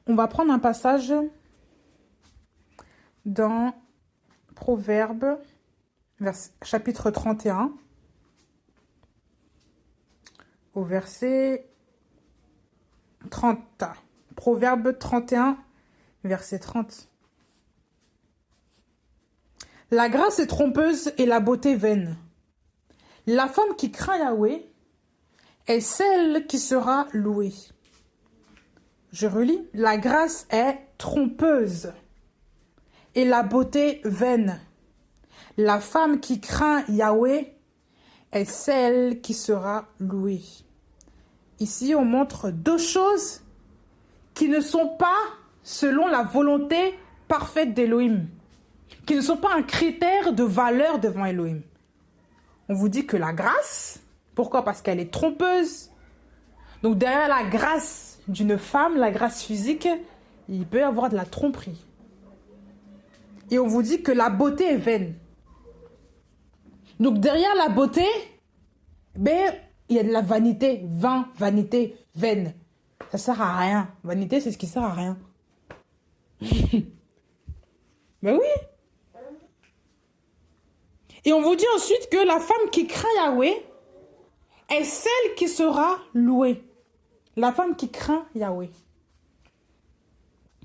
On va prendre un passage dans Proverbes, chapitre 31, au verset 30. Proverbe 31, verset 30. La grâce est trompeuse et la beauté vaine. La femme qui craint Yahweh est celle qui sera louée. Je relis. La grâce est trompeuse et la beauté vaine. La femme qui craint Yahweh est celle qui sera louée. Ici, on montre deux choses qui ne sont pas selon la volonté parfaite d'Élohim, qui ne sont pas un critère de valeur devant Élohim. On vous dit que la grâce, pourquoi? Parce qu'elle est trompeuse. Donc derrière la grâce d'une femme, la grâce physique, il peut y avoir de la tromperie. Et on vous dit que la beauté est vaine. Donc derrière la beauté, il y a de la vanité, vain, vanité, vaine. Ça sert à rien. Vanité, c'est ce qui sert à rien. Mais oui. Et on vous dit ensuite que la femme qui craint Yahweh est celle qui sera louée. La femme qui craint Yahweh.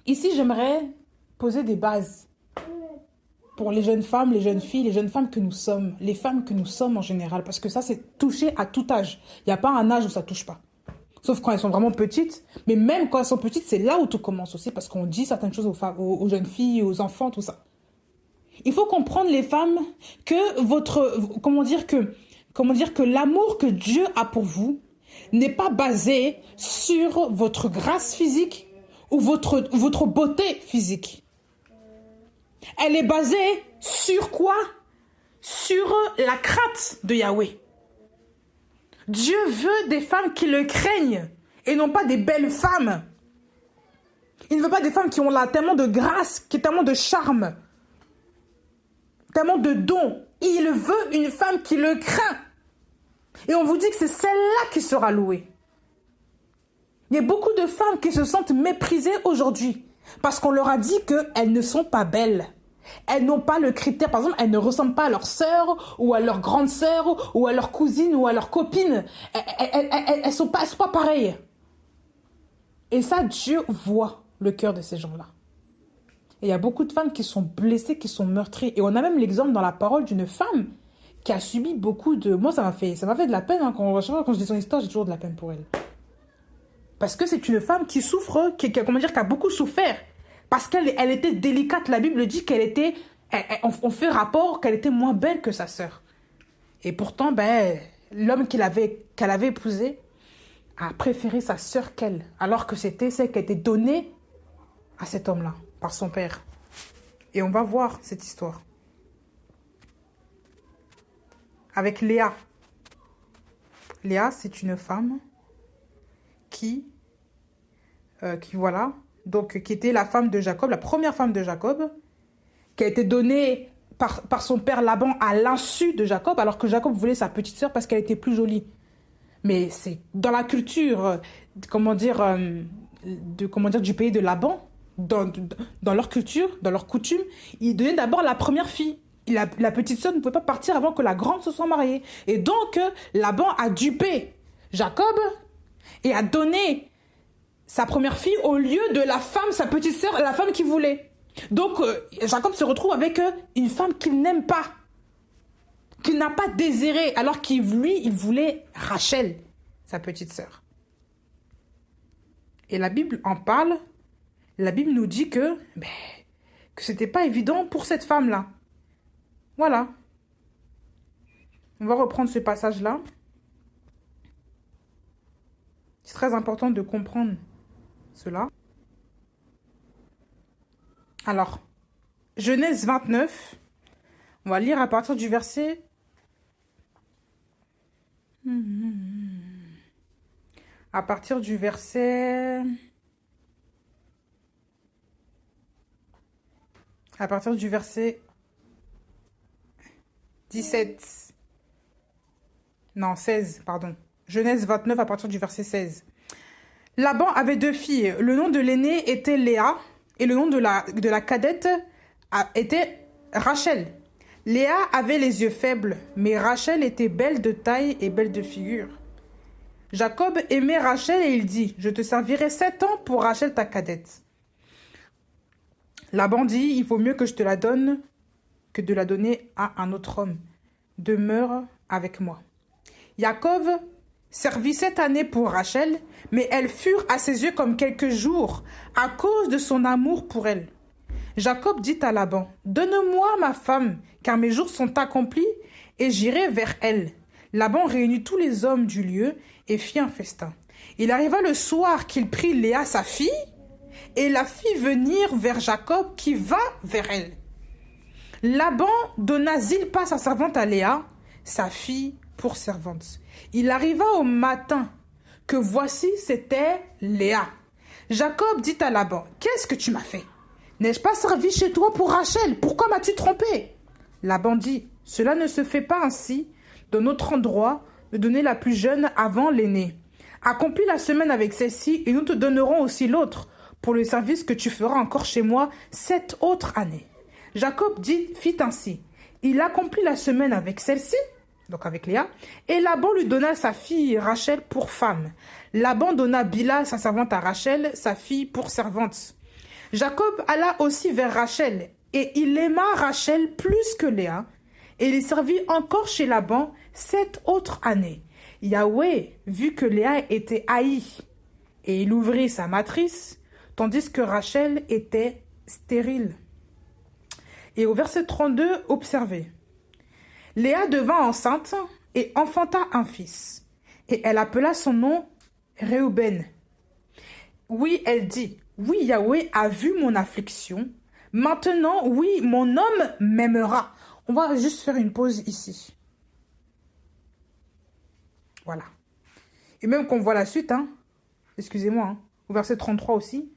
Ici, j'aimerais poser des bases pour les jeunes femmes, les jeunes filles, les jeunes femmes que nous sommes, les femmes que nous sommes en général, parce que ça, c'est touché à tout âge. Il n'y a pas un âge où ça ne touche pas. Sauf quand elles sont vraiment petites. Mais même quand elles sont petites, c'est là où tout commence aussi, parce qu'on dit certaines choses aux femmes, aux jeunes filles, aux enfants, tout ça. Il faut comprendre, les femmes, que comment dire que l'amour que Dieu a pour vous n'est pas basé sur votre grâce physique ou votre beauté physique. Elle est basée sur quoi? Sur la crainte de Yahweh. Dieu veut des femmes qui le craignent et non pas des belles femmes. Il ne veut pas des femmes qui ont là tellement de grâce, qui ont tellement de charme, tellement de dons. Il veut une femme qui le craint. Et on vous dit que c'est celle-là qui sera louée. Il y a beaucoup de femmes qui se sentent méprisées aujourd'hui parce qu'on leur a dit qu'elles ne sont pas belles. Elles n'ont pas le critère, par exemple, elles ne ressemblent pas à leur sœur ou à leur grande sœur ou à leur cousine ou à leur copine. Elles sont pas pareilles. Et ça, Dieu voit le cœur de ces gens-là. Et il y a beaucoup de femmes qui sont blessées, qui sont meurtries. Et on a même l'exemple dans la parole d'une femme qui a subi beaucoup de... Moi, ça m'a fait de la peine. Hein. Quand je dis son histoire, j'ai toujours de la peine pour elle. Parce que c'est une femme qui souffre, qui a beaucoup souffert. Parce qu'elle était délicate. La Bible dit qu'elle était... On fait rapport qu'elle était moins belle que sa sœur. Et pourtant, l'homme qu'elle avait épousé a préféré sa sœur qu'elle. Alors que c'était celle qui a été donnée à cet homme-là, par son père. Et on va voir cette histoire. Avec Léa. Léa, c'est une femme qui était la femme de Jacob, la première femme de Jacob, qui a été donnée par son père Laban à l'insu de Jacob, alors que Jacob voulait sa petite sœur parce qu'elle était plus jolie. Mais c'est dans la culture, du pays de Laban, dans leur culture, dans leur coutume, ils donnaient d'abord la première fille. La petite sœur ne pouvait pas partir avant que la grande se soit mariée. Et donc, Laban a dupé Jacob et a donné sa première fille au lieu de la femme, sa petite sœur, la femme qu'il voulait. Donc, Jacob se retrouve avec une femme qu'il n'aime pas, qu'il n'a pas désirée, alors qu'il voulait Rachel, sa petite sœur. Et la Bible en parle. La Bible nous dit que c'était pas évident pour cette femme-là. Voilà. On va reprendre ce passage-là. C'est très important de comprendre cela. Alors, Genèse 29, on va lire à partir du verset... À partir du verset 17. Non, 16, pardon. Genèse 29 à partir du verset 16. Laban avait 2 filles. Le nom de l'aînée était Léa et le nom de la cadette était Rachel. Léa avait les yeux faibles, mais Rachel était belle de taille et belle de figure. Jacob aimait Rachel et il dit, je te servirai 7 ans pour Rachel ta cadette. Laban dit, il vaut mieux que je te la donne que de la donner à un autre homme. Demeure avec moi. Jacob servit 7 années pour Rachel, mais elles furent à ses yeux comme quelques jours, à cause de son amour pour elle. Jacob dit à Laban, donne-moi ma femme, car mes jours sont accomplis, et j'irai vers elle. Laban réunit tous les hommes du lieu et fit un festin. Il arriva le soir qu'il prit Léa, sa fille, et la fit venir vers Jacob, qui va vers elle. Laban donna Zilpa, sa servante, à Léa, sa fille, pour servante. Il arriva au matin, que voici, c'était Léa. Jacob dit à Laban, qu'est-ce que tu m'as fait? N'ai-je pas servi chez toi pour Rachel? Pourquoi m'as-tu trompé? Laban dit, cela ne se fait pas ainsi, de notre endroit, de donner la plus jeune avant l'aînée. Accomplis la semaine avec celle-ci, et nous te donnerons aussi l'autre, pour le service que tu feras encore chez moi 7 autres années. Jacob fit ainsi. Il accomplit la semaine avec celle-ci, donc avec Léa, et Laban lui donna sa fille Rachel pour femme. Laban donna Bila, sa servante, à Rachel, sa fille, pour servante. Jacob alla aussi vers Rachel, et il aima Rachel plus que Léa, et il servit encore chez Laban 7 autres années. Yahweh vit que Léa était haïe, et il ouvrit sa matrice, tandis que Rachel était stérile. Et au verset 32, observez. Léa devint enceinte et enfanta un fils, et elle appela son nom Réuben. Oui, elle dit, oui, Yahweh a vu mon affliction. Maintenant, oui, mon homme m'aimera. On va juste faire une pause ici. Voilà. Et même qu'on voit la suite, excusez-moi, au verset 33 aussi,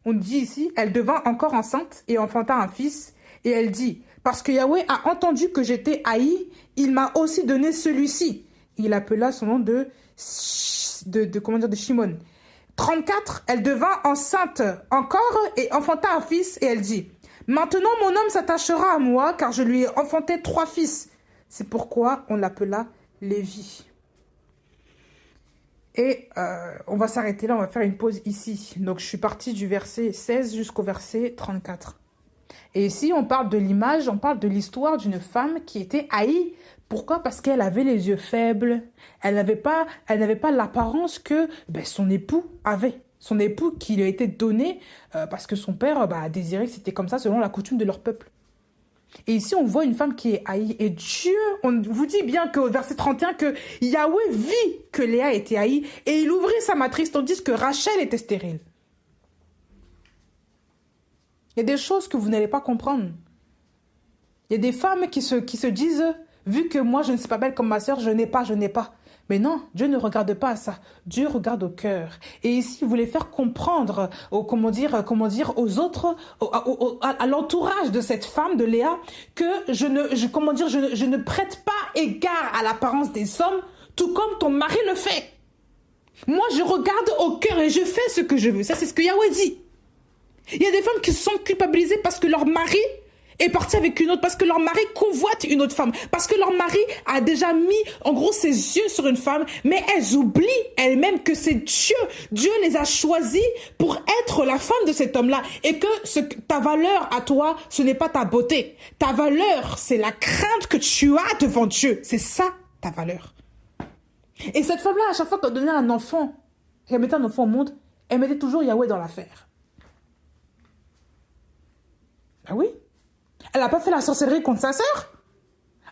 on dit ici, elle devint encore enceinte et enfanta un fils, et elle dit, parce que Yahweh a entendu que j'étais haï, il m'a aussi donné celui-ci. Il appela son nom de Shimon. 34, elle devint enceinte encore et enfanta un fils, et elle dit, maintenant mon homme s'attachera à moi, car je lui ai enfanté 3 fils. C'est pourquoi on l'appela Lévi. Et on va s'arrêter là, on va faire une pause ici. Donc je suis partie du verset 16 jusqu'au verset 34. Et ici on parle de l'image, on parle de l'histoire d'une femme qui était haïe. Pourquoi? Parce qu'elle avait les yeux faibles. Elle n'avait pas l'apparence que son époux avait. Son époux qui lui a été donné parce que son père a désiré que c'était comme ça selon la coutume de leur peuple. Et ici, on voit une femme qui est haïe. Et Dieu, on vous dit bien qu'au verset 31, que Yahweh vit que Léa était haïe et il ouvrit sa matrice, tandis que Rachel était stérile. Il y a des choses que vous n'allez pas comprendre. Il y a des femmes qui se disent, vu que moi je ne suis pas belle comme ma sœur, je n'ai pas. Mais non, Dieu ne regarde pas à ça. Dieu regarde au cœur. Et ici, il voulait faire comprendre, aux autres, à l'entourage de cette femme, de Léa, que je ne prête pas égard à l'apparence des hommes, tout comme ton mari le fait. Moi, je regarde au cœur et je fais ce que je veux. Ça, c'est ce que Yahweh dit. Il y a des femmes qui se sont culpabilisées parce que leur mari est parti avec une autre, parce que leur mari convoite une autre femme, parce que leur mari a déjà mis en gros ses yeux sur une femme, mais elles oublient elles-mêmes que c'est Dieu. Dieu les a choisis pour être la femme de cet homme-là, et que ta valeur à toi, ce n'est pas ta beauté. Ta valeur, c'est la crainte que tu as devant Dieu. C'est ça, ta valeur. Et cette femme-là, à chaque fois qu'elle donnait un enfant, qu'elle mettait un enfant au monde, elle mettait toujours Yahweh dans l'affaire. Ben oui. Elle n'a pas fait la sorcellerie contre sa sœur.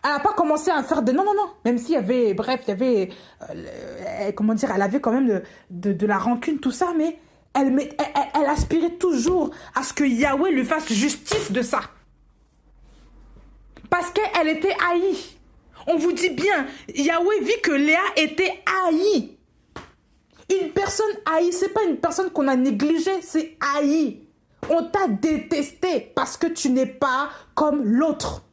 Elle n'a pas commencé à faire de... Non. Même s'il y avait... Bref, il y avait... elle avait quand même de la rancune, tout ça, mais elle aspirait toujours à ce que Yahweh lui fasse justice de ça. Parce qu'elle était haïe. On vous dit bien, Yahweh vit que Léa était haïe. Une personne haïe, c'est pas une personne qu'on a négligée, c'est haïe. On t'a détesté parce que tu n'es pas comme l'autre.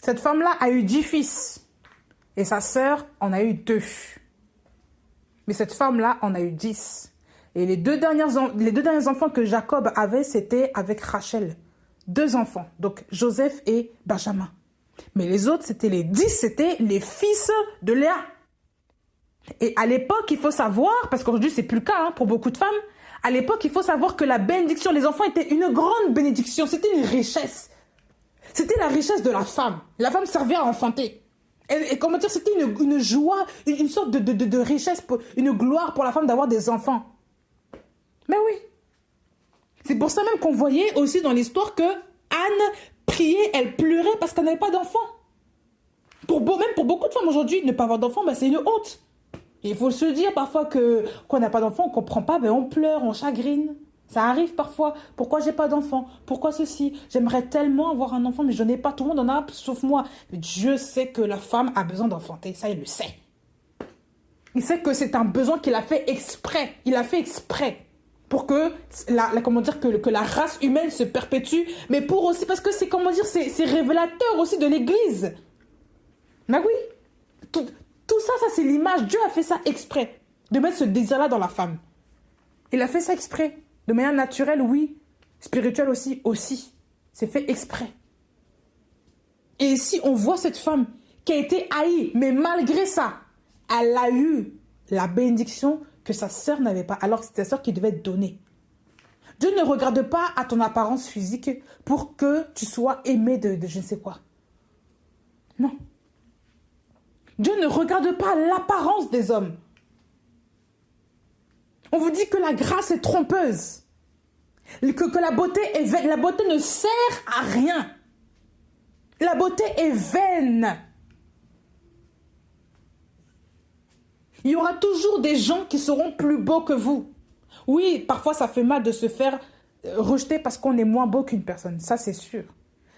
Cette femme-là a eu 10 fils. Et sa sœur en a eu 2. Mais cette femme-là en a eu 10. Et les deux derniers enfants que Jacob avait, c'était avec Rachel. 2 enfants. Donc Joseph et Benjamin. Mais les autres, c'était les 10, c'était les fils de Léa. Et à l'époque, il faut savoir, parce qu'aujourd'hui, c'est plus le cas hein, pour beaucoup de femmes, à l'époque, il faut savoir que la bénédiction, les enfants étaient une grande bénédiction, c'était une richesse. C'était la richesse de la femme. La femme servait à enfanter. Et comment dire, c'était une joie, une sorte de richesse, une gloire pour la femme d'avoir des enfants. Mais oui. C'est pour ça même qu'on voyait aussi dans l'histoire que Anne priait, elle pleurait parce qu'elle n'avait pas d'enfants. Même pour beaucoup de femmes aujourd'hui, ne pas avoir d'enfants, ben, c'est une honte. Et il faut se dire parfois que quand on n'a pas d'enfants, on ne comprend pas, ben on pleure, on chagrine. Ça arrive parfois. Pourquoi j'ai pas d'enfant? Pourquoi ceci? J'aimerais tellement avoir un enfant, mais je n'ai pas. Tout le monde en a, sauf moi. Dieu sait que la femme a besoin d'enfanter. Ça, il le sait. Il sait que c'est un besoin qu'il a fait exprès. Il a fait exprès pour que comment dire, que la race humaine se perpétue, mais pour aussi, parce que c'est, comment dire, c'est révélateur aussi de l'Église. Mais oui. Tout ça, c'est l'image. Dieu a fait ça exprès, de mettre ce désir-là dans la femme. Il a fait ça exprès. De manière naturelle, oui. Spirituelle aussi. C'est fait exprès. Et ici, on voit cette femme qui a été haïe, mais malgré ça, elle a eu la bénédiction que sa sœur n'avait pas, alors que c'était sa sœur qui devait donner. Dieu ne regarde pas à ton apparence physique pour que tu sois aimé de je ne sais quoi. Non. Dieu ne regarde pas l'apparence des hommes. On vous dit que la grâce est trompeuse. Que la beauté est vaine. La beauté ne sert à rien. La beauté est vaine. Il y aura toujours des gens qui seront plus beaux que vous. Oui, parfois ça fait mal de se faire rejeter parce qu'on est moins beau qu'une personne. Ça, c'est sûr.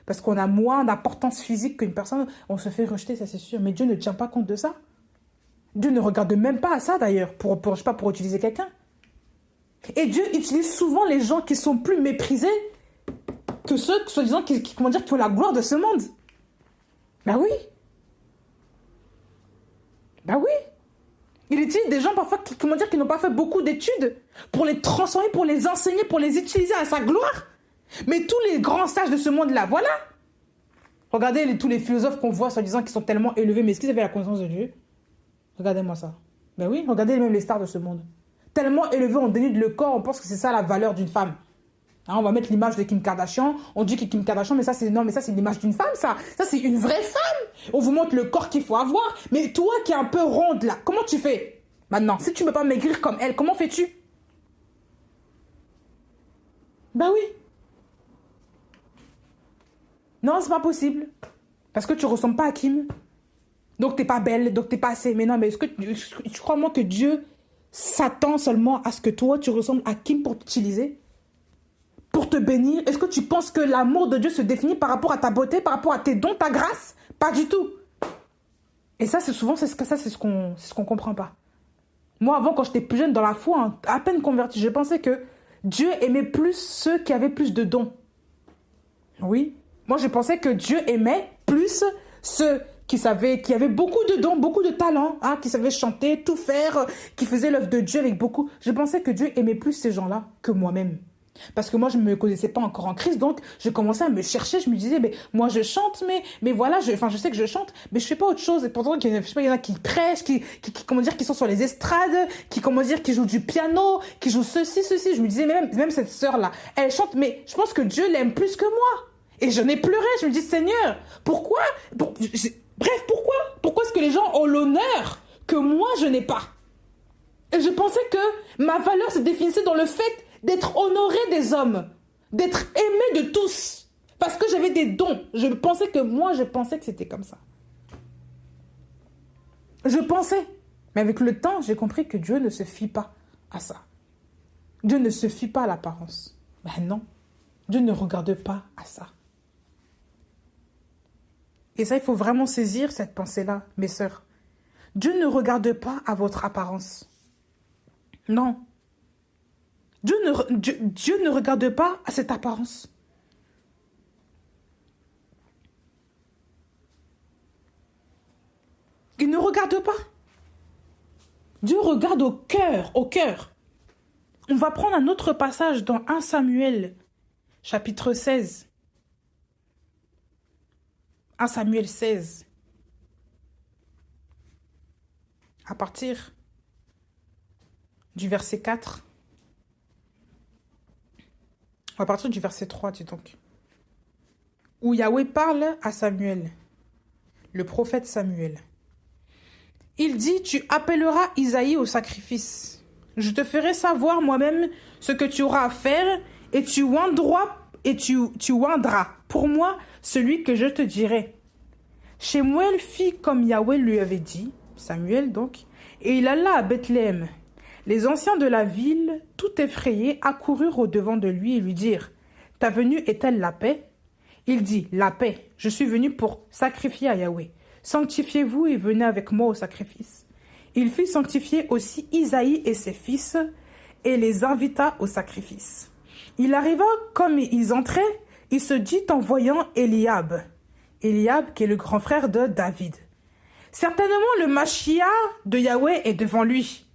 Parce qu'on a moins d'importance physique qu'une personne. On se fait rejeter, ça c'est sûr. Mais Dieu ne tient pas compte de ça. Dieu ne regarde même pas à ça d'ailleurs, je sais pas, pour utiliser quelqu'un. Et Dieu utilise souvent les gens qui sont plus méprisés que ceux, soi-disant, qui ont la gloire de ce monde. Ben oui. Ben oui. Il utilise des gens parfois qui n'ont pas fait beaucoup d'études pour les transformer, pour les enseigner, pour les utiliser à sa gloire. Mais tous les grands sages de ce monde-là, voilà. Regardez tous les philosophes qu'on voit, soi-disant, qui sont tellement élevés, mais est-ce qu'ils avaient la connaissance de Dieu? Regardez-moi ça. Ben oui, regardez même les stars de ce monde. Tellement élevés, on dénude le corps, on pense que c'est ça la valeur d'une femme. Hein, on va mettre l'image de Kim Kardashian, on dit que Kim Kardashian, mais ça c'est l'image d'une femme, ça. Ça c'est une vraie femme. On vous montre le corps qu'il faut avoir. Mais toi qui es un peu ronde là, comment tu fais maintenant? Si tu ne peux pas maigrir comme elle, comment fais-tu? Ben oui. Non, c'est pas possible. Parce que tu ne ressembles pas à Kim. Donc t'es pas belle, donc t'es pas assez. Mais non, mais est-ce que tu crois moi que Dieu s'attend seulement à ce que toi tu ressembles à Kim pour t'utiliser? Pour te bénir? Est-ce que tu penses que l'amour de Dieu se définit par rapport à ta beauté, par rapport à tes dons, ta grâce? Pas du tout. Et ça, c'est ce qu'on comprend pas. Moi, avant, quand j'étais plus jeune dans la foi, hein, à peine convertie, je pensais que Dieu aimait plus ceux qui avaient plus de dons. Oui. Moi, je pensais que Dieu aimait plus ceux qui avaient beaucoup de dons, beaucoup de talents, hein, qui savaient chanter, tout faire, qui faisaient l'œuvre de Dieu avec beaucoup. Je pensais que Dieu aimait plus ces gens-là que moi-même. Parce que moi, je ne me connaissais pas encore en Christ, donc je commençais à me chercher. Je me disais, mais moi, je chante, mais voilà, je sais que je chante, mais je fais pas autre chose. Et pourtant, je sais pas, il y en a qui prêchent, qui sont sur les estrades, qui jouent du piano, qui jouent ceci. Je me disais, mais même cette sœur-là, elle chante, mais je pense que Dieu l'aime plus que moi. Et j'en ai pleuré. Je me dis, Seigneur, pourquoi? Bref, pourquoi? Pourquoi est-ce que les gens ont l'honneur que moi, je n'ai pas? Et je pensais que ma valeur se définissait dans le fait d'être honoré des hommes, d'être aimé de tous, parce que j'avais des dons. Je pensais que c'était comme ça. Je pensais. Mais avec le temps, j'ai compris que Dieu ne se fie pas à ça. Dieu ne se fie pas à l'apparence. Ben non. Dieu ne regarde pas à ça. Et ça, il faut vraiment saisir cette pensée-là, mes sœurs. Dieu ne regarde pas à votre apparence. Non. Dieu ne regarde pas à cette apparence. regarde pas. Dieu regarde au cœur, au cœur. On va prendre un autre passage dans 1 Samuel, chapitre 16. 1 Samuel 16. À partir du verset 4. À partir du verset 3, dis donc. Où Yahweh parle à Samuel, le prophète Samuel. Il dit, tu appelleras Isaïe au sacrifice. Je te ferai savoir moi-même ce que tu auras à faire et tu oindras pour moi celui que je te dirai. Shemuel fit comme Yahweh lui avait dit, Samuel donc, et il alla à Bethléem. Les anciens de la ville, tout effrayés, accoururent au-devant de lui et lui dirent, « Ta venue est-elle la paix ?» Il dit, « La paix, je suis venu pour sacrifier à Yahweh. Sanctifiez-vous et venez avec moi au sacrifice. » Il fit sanctifier aussi Isaïe et ses fils et les invita au sacrifice. Il arriva, comme ils entraient, il se dit en voyant Eliab. Eliab qui est le grand frère de David. « Certainement le Mashiach de Yahweh est devant lui. »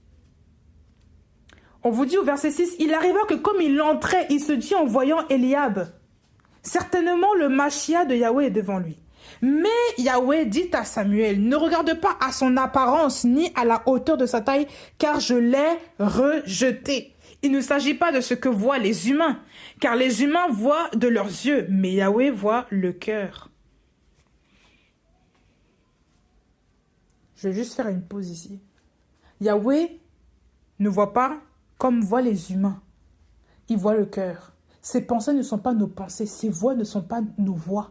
On vous dit au verset 6, il arriva que comme il entrait, il se dit en voyant Eliab, certainement le Mashiach de Yahweh est devant lui. Mais Yahweh dit à Samuel, ne regarde pas à son apparence ni à la hauteur de sa taille, car je l'ai rejeté. Il ne s'agit pas de ce que voient les humains, car les humains voient de leurs yeux, mais Yahweh voit le cœur. Je vais juste faire une pause ici. Yahweh ne voit pas comme voient les humains. Il voit le cœur. Ses pensées ne sont pas nos pensées. Ses voix ne sont pas nos voix.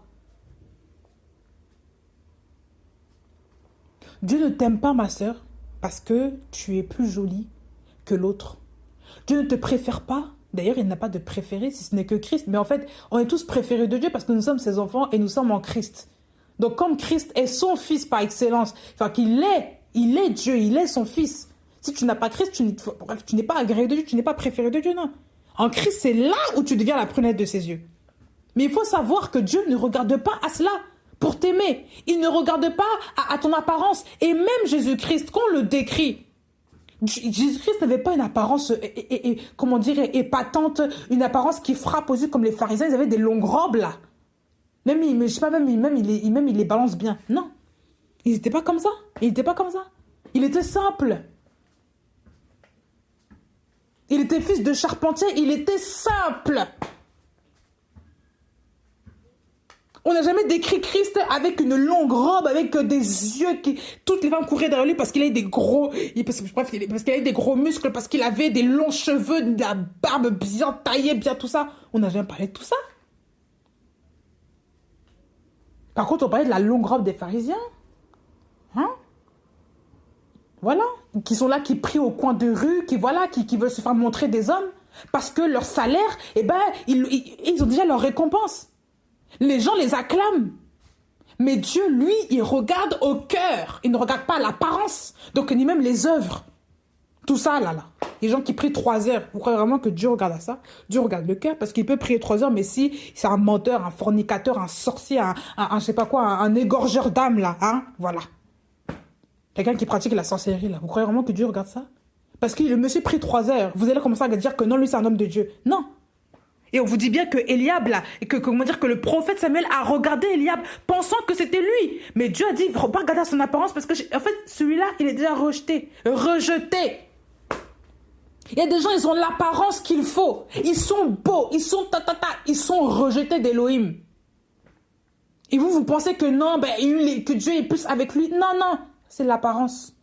Dieu ne t'aime pas, ma sœur, parce que tu es plus jolie que l'autre. Dieu ne te préfère pas. D'ailleurs, il n'a pas de préféré si ce n'est que Christ. Mais en fait, on est tous préférés de Dieu parce que nous sommes ses enfants et nous sommes en Christ. Donc, comme Christ est son fils par excellence, enfin qu'il est, il est Dieu, il est son fils. Si tu n'as pas Christ, tu n'es pas agréé de Dieu, tu n'es pas préféré de Dieu, non. En Christ, c'est là où tu deviens la prunelle de ses yeux. Mais il faut savoir que Dieu ne regarde pas à cela pour t'aimer. Il ne regarde pas à ton apparence. Et même Jésus-Christ, qu'on le décrit, Jésus-Christ n'avait pas une apparence, comment dire, épatante, une apparence qui frappe aux yeux comme les pharisiens. Ils avaient des longues robes, là. Même, je sais pas, même il les balance bien. Non. Il n'était pas comme ça. Il n'était pas comme ça. Il était simple. Il était fils de charpentier, il était simple. On n'a jamais décrit Christ avec une longue robe, avec des yeux qui... Toutes les femmes couraient derrière lui parce qu'il avait des gros... Parce qu'il avait des gros muscles, parce qu'il avait des longs cheveux, de la barbe bien taillée, bien tout ça. On n'a jamais parlé de tout ça. Par contre, on parlait de la longue robe des pharisiens. Hein? Voilà, qui sont là, qui prient au coin de rue, qui veulent se faire montrer des hommes, parce que leur salaire, ils ont déjà leur récompense. Les gens les acclament. Mais Dieu, lui, il regarde au cœur. Il ne regarde pas l'apparence, donc ni même les œuvres. Tout ça, là. Les gens qui prient 3 heures, vous croyez vraiment que Dieu regarde à ça? Dieu regarde le cœur, parce qu'il peut prier 3 heures, mais si c'est un menteur, un fornicateur, un sorcier, un je sais pas quoi, un égorgeur d'âme, là, hein, voilà. Quelqu'un qui pratique la sorcellerie, là. Vous croyez vraiment que Dieu regarde ça? Parce que le monsieur prie 3 heures. Vous allez commencer à dire que non, lui, c'est un homme de Dieu. Non. Et on vous dit bien que Eliab, là, et que le prophète Samuel a regardé Eliab, pensant que c'était lui. Mais Dieu a dit, faut pas regarder à son apparence, parce que, en fait, celui-là, il est déjà rejeté. Rejeté. Il y a des gens, ils ont l'apparence qu'il faut. Ils sont beaux, ils sont ils sont rejetés d'Élohim. Et vous pensez que non, que Dieu est plus avec lui. Non, non. C'est l'apparence.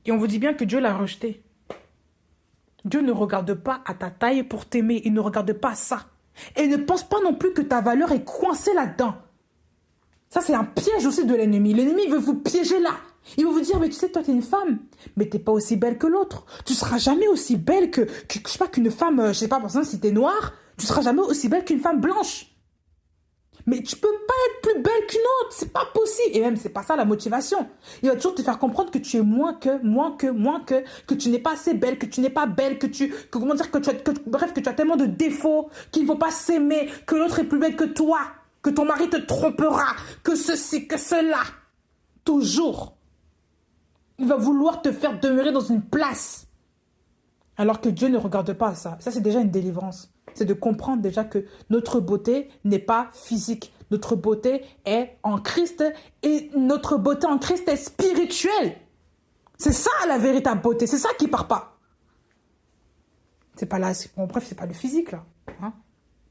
Et on vous dit bien que Dieu l'a rejeté. Dieu ne regarde pas à ta taille pour t'aimer. Il ne regarde pas à ça. Et ne pense pas non plus que ta valeur est coincée là-dedans. Ça, c'est un piège aussi de l'ennemi. L'ennemi veut vous piéger là. Il va vous dire, mais tu sais, toi, t'es une femme. Mais t'es pas aussi belle que l'autre. Tu seras jamais aussi belle que je sais pas, qu'une femme, je sais pas, par exemple, si t'es noire, tu seras jamais aussi belle qu'une femme blanche. Mais tu peux pas être plus belle qu'une autre, c'est pas possible. Et même, c'est pas ça la motivation. Il va toujours te faire comprendre que tu es moins que tu n'es pas assez belle, que tu n'es pas belle, bref, que tu as tellement de défauts, qu'il ne faut pas s'aimer, que l'autre est plus belle que toi, que ton mari te trompera, que ceci, que cela. Toujours. Il va vouloir te faire demeurer dans une place. Alors que Dieu ne regarde pas ça. Ça, c'est déjà une délivrance. C'est de comprendre déjà que notre beauté n'est pas physique. Notre beauté est en Christ et notre beauté en Christ est spirituelle. C'est ça la véritable beauté. C'est ça qui part pas. C'est pas là. Bon, bref, c'est pas le physique là. Hein?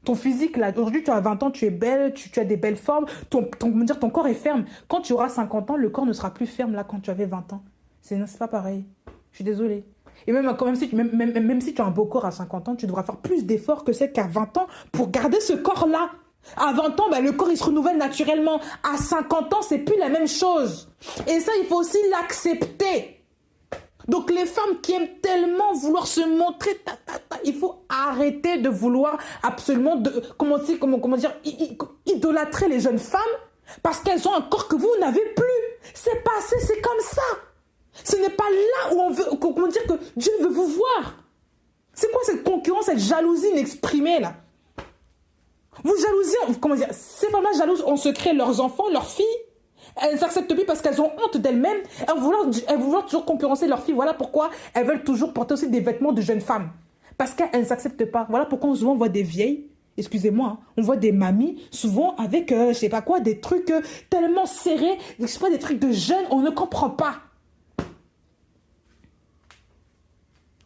Ton physique là, aujourd'hui tu as 20 ans, tu es belle, tu as des belles formes. Ton corps est ferme. Quand tu auras 50 ans, le corps ne sera plus ferme là quand tu avais 20 ans. C'est pas pareil. Je suis désolée. Et même si tu as un beau corps à 50 ans, tu devras faire plus d'efforts que celle qu'à 20 ans pour garder ce corps-là. À 20 ans, le corps, il se renouvelle naturellement. À 50 ans, c'est plus la même chose. Et ça, il faut aussi l'accepter. Donc, les femmes qui aiment tellement vouloir se montrer, il faut arrêter de vouloir absolument, idolâtrer les jeunes femmes parce qu'elles ont un corps que vous n'avez plus. C'est passé, c'est comme ça. Ce n'est pas là où on veut, que Dieu veut vous voir. C'est quoi cette concurrence, cette jalousie inexprimée là? Vous jalousiez, ces femmes-là jalouses en secret leurs enfants, leurs filles. Elles n'acceptent plus parce qu'elles ont honte d'elles-mêmes. Elles vouloir toujours concurrencer leurs filles. Voilà pourquoi elles veulent toujours porter aussi des vêtements de jeunes femmes. Parce qu'elles ne s'acceptent pas. Voilà pourquoi souvent on voit des vieilles, excusez-moi, hein, on voit des mamies, souvent avec, je sais pas quoi, des trucs tellement serrés, je sais pas, des trucs de jeunes, on ne comprend pas.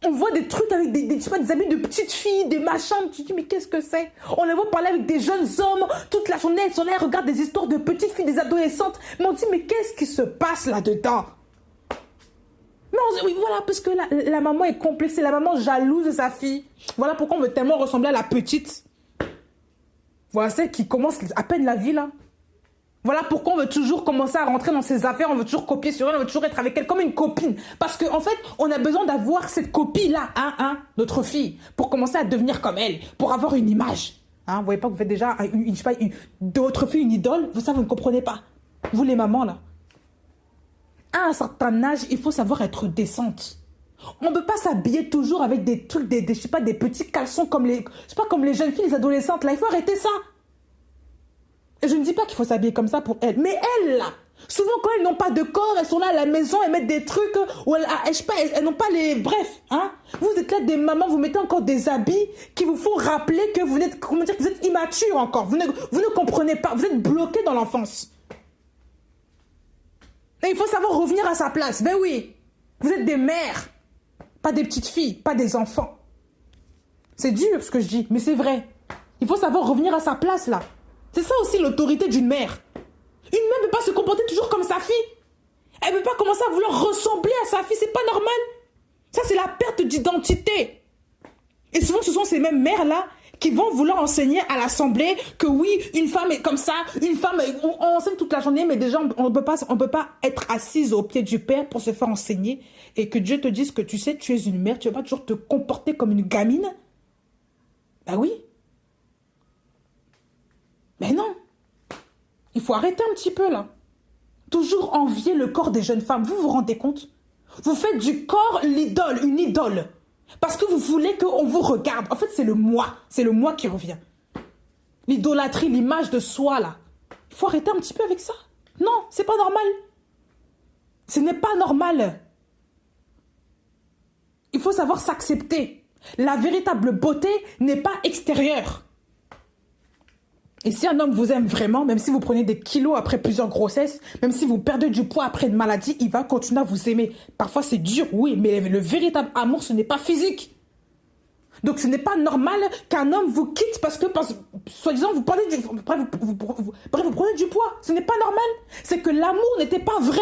On voit des trucs avec des habits de petites filles, des machins. Tu te dis, mais qu'est-ce que c'est? On les voit parler avec des jeunes hommes toute la journée. Elles sont là, elles regardent des histoires de petites filles, des adolescentes. Mais on dit, mais qu'est-ce qui se passe là-dedans? Mais on dit, oui, voilà, parce que la maman est complexée, la maman jalouse de sa fille. Voilà pourquoi on veut tellement ressembler à la petite. Voilà celle qui commence à peine la vie, là. Voilà pourquoi on veut toujours commencer à rentrer dans ses affaires, on veut toujours copier sur elle, on veut toujours être avec elle comme une copine. Parce qu'en fait, on a besoin d'avoir cette copie-là, notre fille, pour commencer à devenir comme elle, pour avoir une image. Hein, vous voyez pas que vous faites déjà, d'autres filles une idole? Ça, vous ne comprenez pas. Vous les mamans, là. À un certain âge, il faut savoir être décente. On ne peut pas s'habiller toujours avec des trucs, des petits caleçons comme les jeunes filles, les adolescentes. Là, il faut arrêter ça. Et je ne dis pas qu'il faut s'habiller comme ça pour elles. Mais elles, là, souvent quand elles n'ont pas de corps, elles sont là à la maison, elles mettent des trucs où elles n'ont pas les... Bref, hein. Vous êtes là des mamans, vous mettez encore des habits qui vous font rappeler que vous êtes, que vous êtes immature encore. Vous ne comprenez pas, vous êtes bloqué dans l'enfance. Et il faut savoir revenir à sa place. Ben oui, vous êtes des mères, pas des petites filles, pas des enfants. C'est dur ce que je dis, mais c'est vrai. Il faut savoir revenir à sa place là. C'est ça aussi l'autorité d'une mère. Une mère ne peut pas se comporter toujours comme sa fille. Elle ne peut pas commencer à vouloir ressembler à sa fille. C'est pas normal. Ça, c'est la perte d'identité. Et souvent, ce sont ces mêmes mères-là qui vont vouloir enseigner à l'assemblée que oui, une femme est comme ça, une femme, on enseigne toute la journée, mais déjà, on ne peut pas être assise au pied du Père pour se faire enseigner et que Dieu te dise que tu sais, tu es une mère, tu ne vas pas toujours te comporter comme une gamine. Ben oui. Mais non, il faut arrêter un petit peu là. Toujours envier le corps des jeunes femmes. Vous vous rendez compte? Vous faites du corps l'idole, une idole. Parce que vous voulez qu'on vous regarde. En fait, c'est le moi qui revient. L'idolâtrie, l'image de soi là. Il faut arrêter un petit peu avec ça. Non, c'est pas normal. Ce n'est pas normal. Il faut savoir s'accepter. La véritable beauté n'est pas extérieure. Et si un homme vous aime vraiment, même si vous prenez des kilos après plusieurs grossesses, même si vous perdez du poids après une maladie, il va continuer à vous aimer. Parfois c'est dur, oui, mais le véritable amour, ce n'est pas physique. Donc ce n'est pas normal qu'un homme vous quitte parce que, soi-disant, vous prenez du poids. Ce n'est pas normal. C'est que l'amour n'était pas vrai.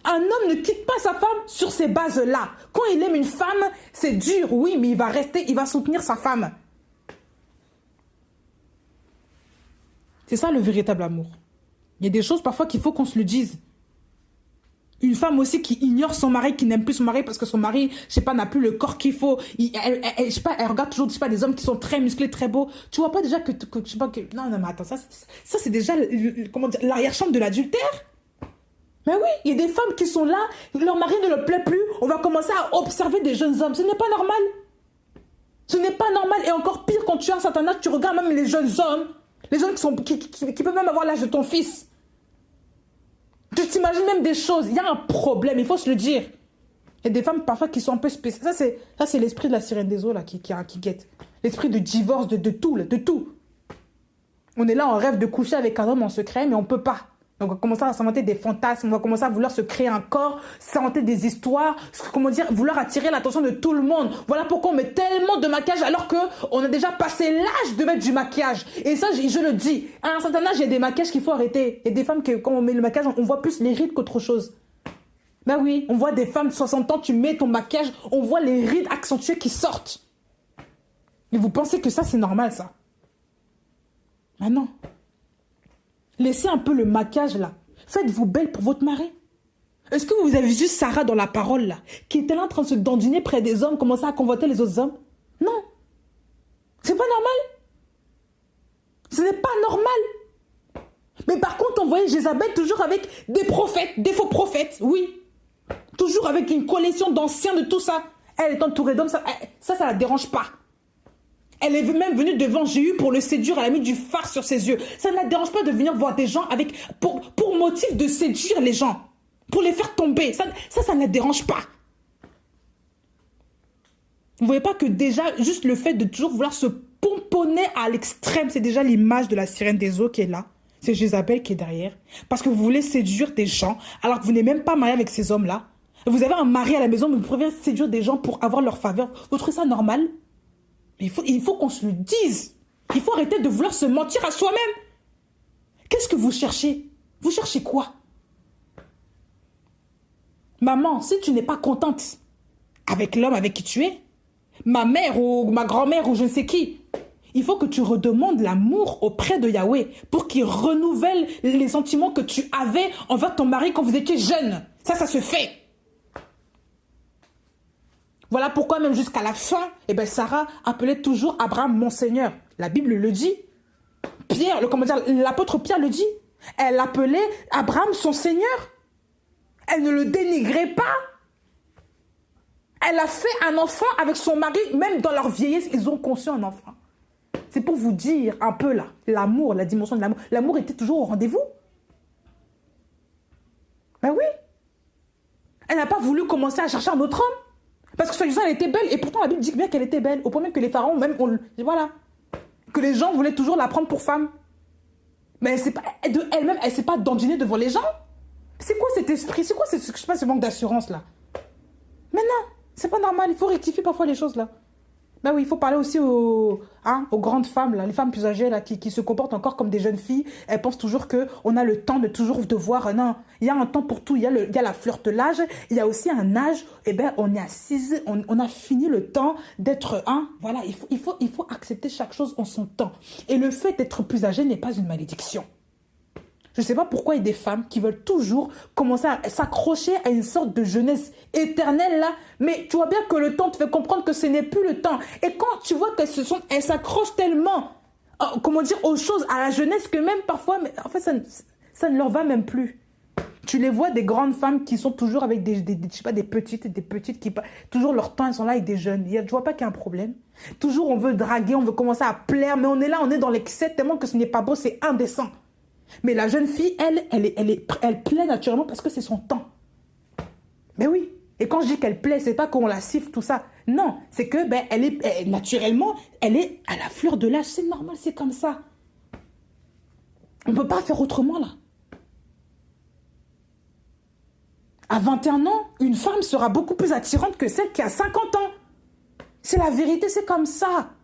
Un homme ne quitte pas sa femme sur ces bases-là. Quand il aime une femme, c'est dur, oui, mais il va rester, il va soutenir sa femme. C'est ça le véritable amour. Il y a des choses parfois qu'il faut qu'on se le dise. Une femme aussi qui ignore son mari, qui n'aime plus son mari parce que son mari, je sais pas, n'a plus le corps qu'il faut. Je sais pas, elle regarde toujours, je sais pas, des hommes qui sont très musclés, très beaux. Tu vois pas déjà que je sais pas, non, mais attends, ça c'est déjà, comment dire, l'arrière-chambre de l'adultère. Mais oui, il y a des femmes qui sont là, leur mari ne leur plaît plus, on va commencer à observer des jeunes hommes. Ce n'est pas normal. Ce n'est pas normal. Et encore pire, quand tu as un certain âge, tu regardes même les jeunes hommes. Les gens qui peuvent même avoir l'âge de ton fils. Tu t'imagines même des choses. Il y a un problème, il faut se le dire. Il y a des femmes parfois qui sont un peu spéciales. Ça, c'est l'esprit de la sirène des eaux là, qui guette. L'esprit de divorce, de tout, là, de tout. On est là, on rêve de coucher avec un homme en secret, mais on ne peut pas. Donc on va commencer à s'inventer des fantasmes, on va commencer à vouloir se créer un corps, s'inventer des histoires, comment dire, vouloir attirer l'attention de tout le monde. Voilà pourquoi on met tellement de maquillage alors qu'on a déjà passé l'âge de mettre du maquillage. Et ça, je le dis, à un certain âge, il y a des maquillages qu'il faut arrêter. Il y a des femmes qui, quand on met le maquillage, on voit plus les rides qu'autre chose. Ben oui, on voit des femmes de 60 ans, tu mets ton maquillage, on voit les rides accentuées qui sortent. Et vous pensez que ça, c'est normal, ça? Ah non. Laissez un peu le maquillage, là. Faites-vous belle pour votre mari. Est-ce que vous avez vu Sarah dans la parole, là, qui était là en train de se dandiner près des hommes, commencer à convoiter les autres hommes? Non. C'est pas normal. Ce n'est pas normal. Mais par contre, on voyait Jézabel toujours avec des prophètes, des faux prophètes, oui. Toujours avec une collection d'anciens de tout ça. Elle est entourée d'hommes, ça la dérange pas. Elle est même venue devant Jéhu pour le séduire, elle a mis du fard sur ses yeux. Ça ne la dérange pas de venir voir des gens pour motif de séduire les gens, pour les faire tomber. Ça ne la dérange pas. Vous voyez pas que déjà, juste le fait de toujours vouloir se pomponner à l'extrême, c'est déjà l'image de la sirène des eaux qui est là. C'est Jézabel qui est derrière. Parce que vous voulez séduire des gens, alors que vous n'êtes même pas marié avec ces hommes-là. Vous avez un mari à la maison, mais vous préférez séduire des gens pour avoir leur faveur. Vous trouvez ça normal? Mais il faut qu'on se le dise. Il faut arrêter de vouloir se mentir à soi-même. Qu'est-ce que vous cherchez? Vous cherchez quoi? Maman, si tu n'es pas contente avec l'homme avec qui tu es, ma mère ou ma grand-mère ou je ne sais qui, il faut que tu redemandes l'amour auprès de Yahweh pour qu'il renouvelle les sentiments que tu avais envers ton mari quand vous étiez jeune. Ça se fait. Voilà pourquoi même jusqu'à la fin, Sarah appelait toujours Abraham mon Seigneur. La Bible le dit. L'apôtre Pierre le dit. Elle appelait Abraham son Seigneur. Elle ne le dénigrait pas. Elle a fait un enfant avec son mari, même dans leur vieillesse, ils ont conçu un enfant. C'est pour vous dire un peu là, l'amour, la dimension de l'amour. L'amour était toujours au rendez-vous. Ben oui. Elle n'a pas voulu commencer à chercher un autre homme. Parce que soi-disant, elle était belle. Et pourtant, la Bible dit bien qu'elle était belle. Au point même que les pharaons, même, voilà. Que les gens voulaient toujours la prendre pour femme. Mais elle-même, elle ne s'est pas dandinée devant les gens. C'est quoi cet esprit? C'est quoi ce manque d'assurance là? Mais non, c'est pas normal. Il faut rectifier parfois les choses là. Ben oui, il faut parler aussi aux grandes femmes, là, les femmes plus âgées là, qui se comportent encore comme des jeunes filles. Elles pensent toujours qu'on a le temps de toujours devoir... Non, il y a un temps pour tout. Il y a la flirtelage. Il y a aussi un âge, on est assise, on a fini le temps d'être... Voilà, il faut accepter chaque chose en son temps. Et le fait d'être plus âgé n'est pas une malédiction. Je ne sais pas pourquoi il y a des femmes qui veulent toujours commencer à s'accrocher à une sorte de jeunesse éternelle là. Mais tu vois bien que le temps te fait comprendre que ce n'est plus le temps. Et quand tu vois qu'elles s'accrochent tellement, aux choses, à la jeunesse, que même parfois, mais en fait, ça ne leur va même plus. Tu les vois, des grandes femmes qui sont toujours avec des petites qui... Toujours leur temps, elles sont là avec des jeunes. Tu vois pas qu'il y a un problème. Toujours, on veut draguer, on veut commencer à plaire, mais on est là, on est dans l'excès tellement que ce n'est pas beau, c'est indécent. Mais la jeune fille, elle plaît naturellement parce que c'est son temps. Mais oui. Et quand je dis qu'elle plaît, c'est pas qu'on la siffle, tout ça. Non, c'est que naturellement, elle est à la fleur de l'âge. C'est normal, c'est comme ça. On ne peut pas faire autrement, là. À 21 ans, une femme sera beaucoup plus attirante que celle qui a 50 ans. C'est la vérité, c'est comme ça.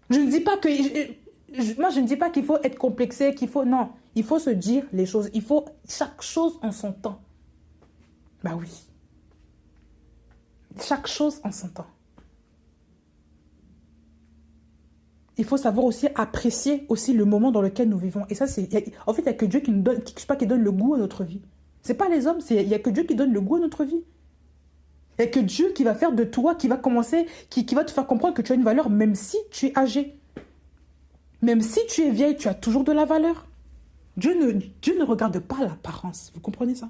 Je ne dis pas que... Moi, je ne dis pas qu'il faut être complexé, Non, il faut se dire les choses. Il faut chaque chose en son temps. Bah oui. Chaque chose en son temps. Il faut savoir aussi apprécier aussi le moment dans lequel nous vivons. Et ça, c'est... En fait, il n'y a que Dieu qui nous donne, qui donne le goût à notre vie. Ce n'est pas les hommes, il n'y a que Dieu qui donne le goût à notre vie. Il n'y a que Dieu qui va faire de toi, qui va commencer, qui va te faire comprendre que tu as une valeur, même si tu es âgé. Même si tu es vieille, tu as toujours de la valeur. Dieu ne regarde pas l'apparence. Vous comprenez ça?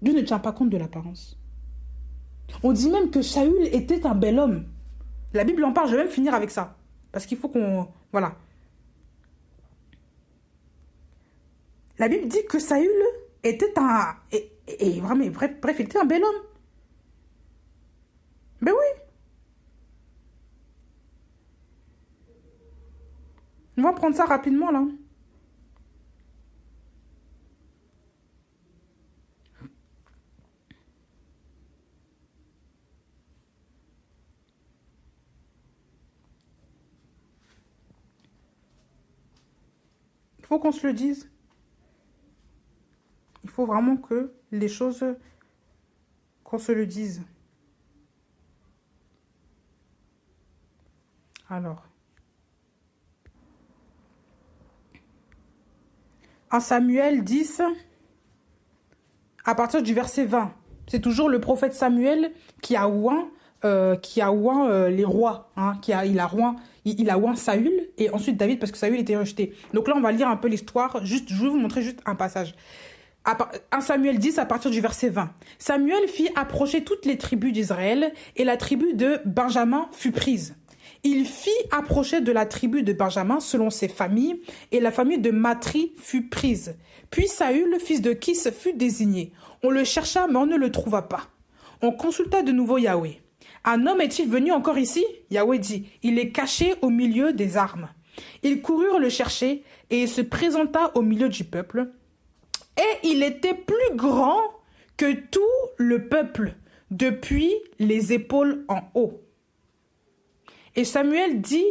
Dieu ne tient pas compte de l'apparence. On dit même que Saül était un bel homme. La Bible en parle, je vais même finir avec ça. Parce qu'il faut qu'on... Voilà. La Bible dit que Saül était un... Et vraiment, bref, il était un bel homme. Ben oui. On va prendre ça rapidement, là. Il faut qu'on se le dise. Il faut vraiment que les choses, qu'on se le dise. Alors. En Samuel 10, à partir du verset 20, c'est toujours le prophète Samuel qui a oint les rois. Hein, il a oint Saül et ensuite David parce que Saül était rejeté. Donc là, on va lire un peu l'histoire. Je vais vous montrer juste un passage. 1 Samuel 10 à partir du verset 20. Samuel fit approcher toutes les tribus d'Israël et la tribu de Benjamin fut prise. Il fit approcher de la tribu de Benjamin selon ses familles, et la famille de Matri fut prise. Puis Saül, fils de Kis, fut désigné. On le chercha, mais on ne le trouva pas. On consulta de nouveau Yahweh. Un homme est-il venu encore ici? Yahweh dit, il est caché au milieu des armes. Ils coururent le chercher, et il se présenta au milieu du peuple. Et il était plus grand que tout le peuple, depuis les épaules en haut. Et Samuel dit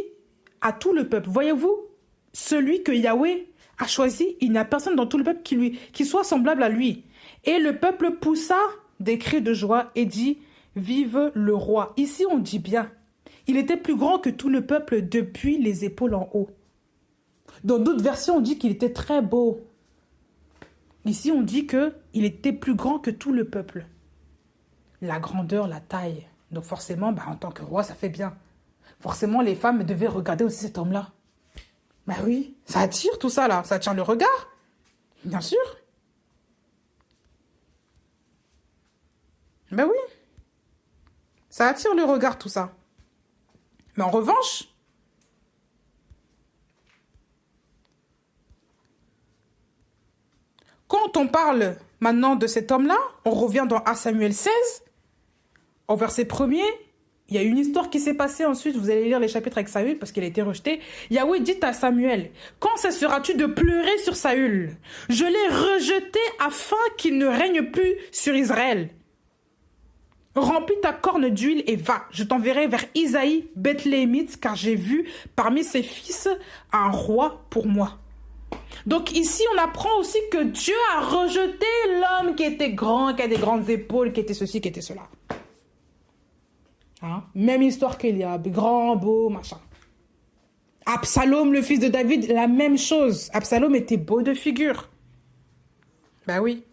à tout le peuple, voyez-vous, celui que Yahweh a choisi, il n'y a personne dans tout le peuple qui soit semblable à lui. Et le peuple poussa des cris de joie et dit, vive le roi. Ici, on dit bien, il était plus grand que tout le peuple depuis les épaules en haut. Dans d'autres versions, on dit qu'il était très beau. Ici, on dit qu'il était plus grand que tout le peuple. La grandeur, la taille. Donc forcément, en tant que roi, ça fait bien. Forcément, les femmes devaient regarder aussi cet homme-là. Ben oui, ça attire tout ça, là. Ça attire le regard. Bien sûr. Ben oui. Ça attire le regard, tout ça. Mais en revanche, quand on parle maintenant de cet homme-là, on revient dans 1 Samuel 16, au verset 1er. Il y a une histoire qui s'est passée ensuite. Vous allez lire les chapitres avec Saül parce qu'il a été rejeté. Yahweh dit à Samuel, quand cesseras-tu de pleurer sur Saül? Je l'ai rejeté afin qu'il ne règne plus sur Israël. Remplis ta corne d'huile et va. Je t'enverrai vers Isaïe, Bethléemite, car j'ai vu parmi ses fils un roi pour moi. Donc ici, on apprend aussi que Dieu a rejeté l'homme qui était grand, qui a des grandes épaules, qui était ceci, qui était cela. Hein? Même histoire qu'Eliab, grand, beau, machin. Absalom, le fils de David, la même chose. Absalom était beau de figure. Ben oui.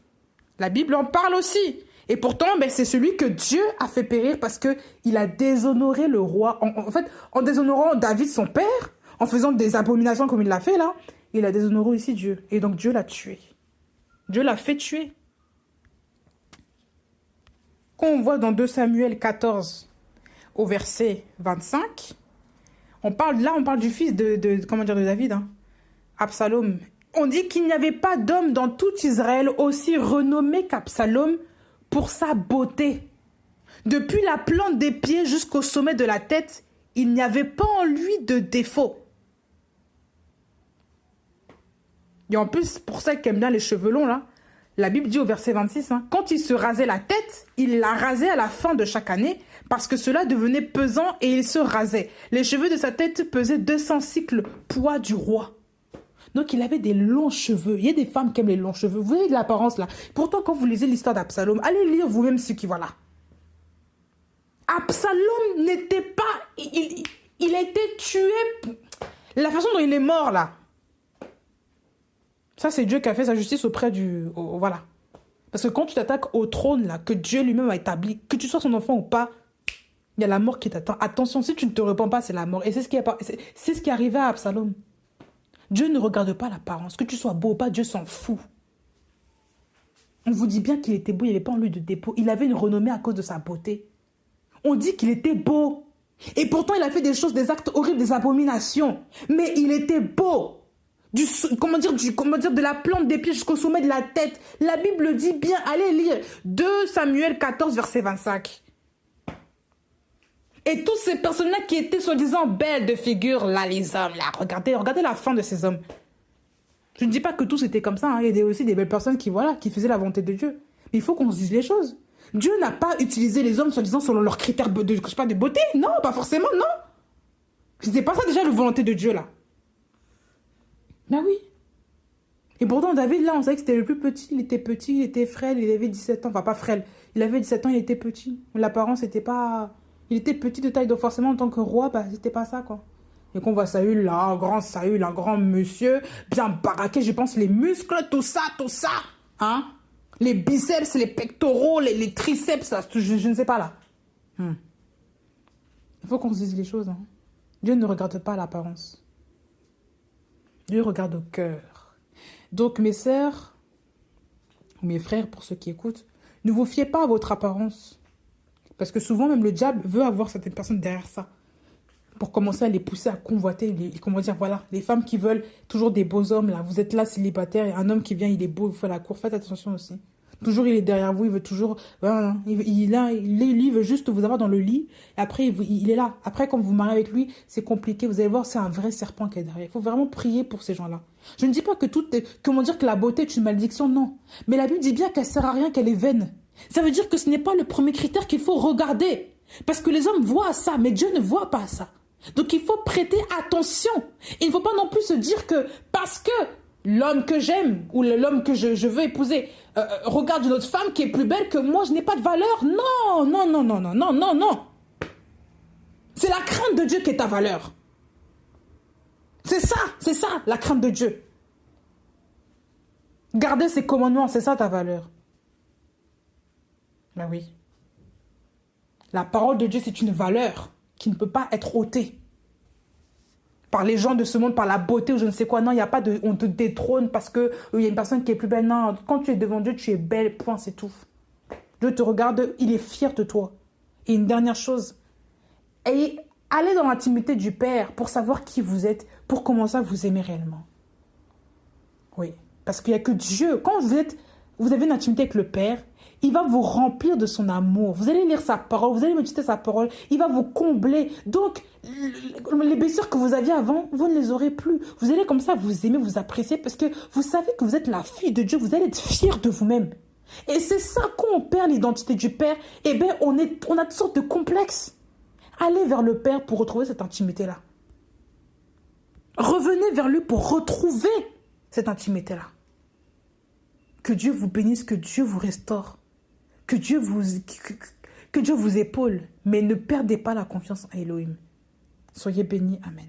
La Bible en parle aussi. Et pourtant, c'est celui que Dieu a fait périr parce qu'il a déshonoré le roi. En fait, en déshonorant David, son père, en faisant des abominations comme il l'a fait là, il a déshonoré aussi Dieu. Et donc Dieu l'a tué. Dieu l'a fait tuer. Quand on voit dans 2 Samuel 14, au verset 25, on parle du fils de David, hein, Absalom. On dit qu'il n'y avait pas d'homme dans tout Israël aussi renommé qu'Absalom pour sa beauté. Depuis la plante des pieds jusqu'au sommet de la tête, il n'y avait pas en lui de défaut. Et en plus, pour celles qui aiment bien les cheveux longs, là, la Bible dit au verset 26, quand il se rasait la tête, il la rasait à la fin de chaque année parce que cela devenait pesant et il se rasait. Les cheveux de sa tête pesaient 200 cycles, poids du roi. Donc il avait des longs cheveux. Il y a des femmes qui aiment les longs cheveux. Vous voyez de l'apparence là. Pourtant, quand vous lisez l'histoire d'Absalom, allez lire vous-même ce qui voilà. Absalom n'était pas... Il a été tué... La façon dont il est mort là. Ça, c'est Dieu qui a fait sa justice auprès du... voilà. Parce que quand tu t'attaques au trône, là, que Dieu lui-même a établi, que tu sois son enfant ou pas, il y a la mort qui t'attend. Attention, si tu ne te repens pas, c'est la mort. Et c'est ce qui est arrivé à Absalom. Dieu ne regarde pas l'apparence. Que tu sois beau ou pas, Dieu s'en fout. On vous dit bien qu'il était beau, il n'y avait pas en lui de dépôt. Il avait une renommée à cause de sa beauté. On dit qu'il était beau. Et pourtant, il a fait des choses, des actes horribles, des abominations. Mais il était beau. comment dire, de la plante des pieds jusqu'au sommet de la tête. La Bible dit bien, allez lire 2 Samuel 14, verset 25. Et toutes ces personnes-là qui étaient soi-disant belles de figure, là, les hommes, là, regardez la fin de ces hommes. Je ne dis pas que tous étaient comme ça, hein. Il y a aussi des belles personnes qui, voilà, qui faisaient la volonté de Dieu. Mais il faut qu'on se dise les choses. Dieu n'a pas utilisé les hommes, soi-disant, selon leurs critères de beauté. Non, pas forcément, non. C'était pas ça déjà la volonté de Dieu, là. Ben oui. Et pourtant, David, là, on savait que c'était le plus petit. Il était frêle, il avait 17 ans. Enfin, pas frêle. Il avait 17 ans, il était petit. L'apparence, c'était pas... Il était petit de taille, donc forcément, en tant que roi, bah, c'était pas ça, quoi. Et qu'on voit Saül, là, un grand monsieur, bien baraqué, je pense, les muscles, tout ça, hein. Les biceps, les pectoraux, les triceps, là, je ne sais pas, là. Il faut qu'on se dise les choses, hein. Dieu ne regarde pas l'apparence. Dieu regarde au cœur. Donc, mes sœurs, ou mes frères, pour ceux qui écoutent, ne vous fiez pas à votre apparence. Parce que souvent, même le diable veut avoir certaines personnes derrière ça. Pour commencer à les pousser à convoiter. Comment dire, voilà, les femmes qui veulent toujours des beaux hommes, là. Vous êtes là, célibataire, et un homme qui vient, il est beau, il fait la cour. Faites attention aussi. Toujours, il est derrière vous, il veut toujours... Voilà, lui, il veut juste vous avoir dans le lit. Et après, il est là. Après, quand vous vous mariez avec lui, c'est compliqué. Vous allez voir, c'est un vrai serpent qui est derrière. Il faut vraiment prier pour ces gens-là. Je ne dis pas que comment dire que la beauté est une malédiction, non. Mais la Bible dit bien qu'elle sert à rien, qu'elle est vaine. Ça veut dire que ce n'est pas le premier critère qu'il faut regarder. Parce que les hommes voient ça, mais Dieu ne voit pas ça. Donc il faut prêter attention. Il ne faut pas non plus se dire que parce que l'homme que j'aime ou l'homme que je veux épouser regarde une autre femme qui est plus belle que moi, je n'ai pas de valeur. Non, non, non, non, non, non, non, non. C'est la crainte de Dieu qui est ta valeur. C'est ça, la crainte de Dieu. Garder ses commandements, c'est ça ta valeur. Ben oui. La parole de Dieu, c'est une valeur qui ne peut pas être ôtée par les gens de ce monde, par la beauté ou je ne sais quoi. Non, il n'y a pas de... On te détrône parce qu'il y a une personne qui est plus belle. Non, quand tu es devant Dieu, tu es belle, point, c'est tout. Dieu te regarde, il est fier de toi. Et une dernière chose, allez dans l'intimité du Père pour savoir qui vous êtes, pour commencer à vous aimer réellement. Oui, parce qu'il n'y a que Dieu. Quand vous avez une intimité avec le Père, il va vous remplir de son amour. Vous allez lire sa parole, vous allez méditer sa parole. Il va vous combler. Donc, les blessures que vous aviez avant, vous ne les aurez plus. Vous allez comme ça vous aimer, vous apprécier parce que vous savez que vous êtes la fille de Dieu. Vous allez être fier de vous-même. Et c'est ça, quand on perd l'identité du Père, eh bien, on a toutes sortes de complexes. Allez vers le Père pour retrouver cette intimité-là. Revenez vers lui pour retrouver cette intimité-là. Que Dieu vous bénisse, que Dieu vous restaure. Que Dieu vous épaule, mais ne perdez pas la confiance en Elohim. Soyez bénis. Amen.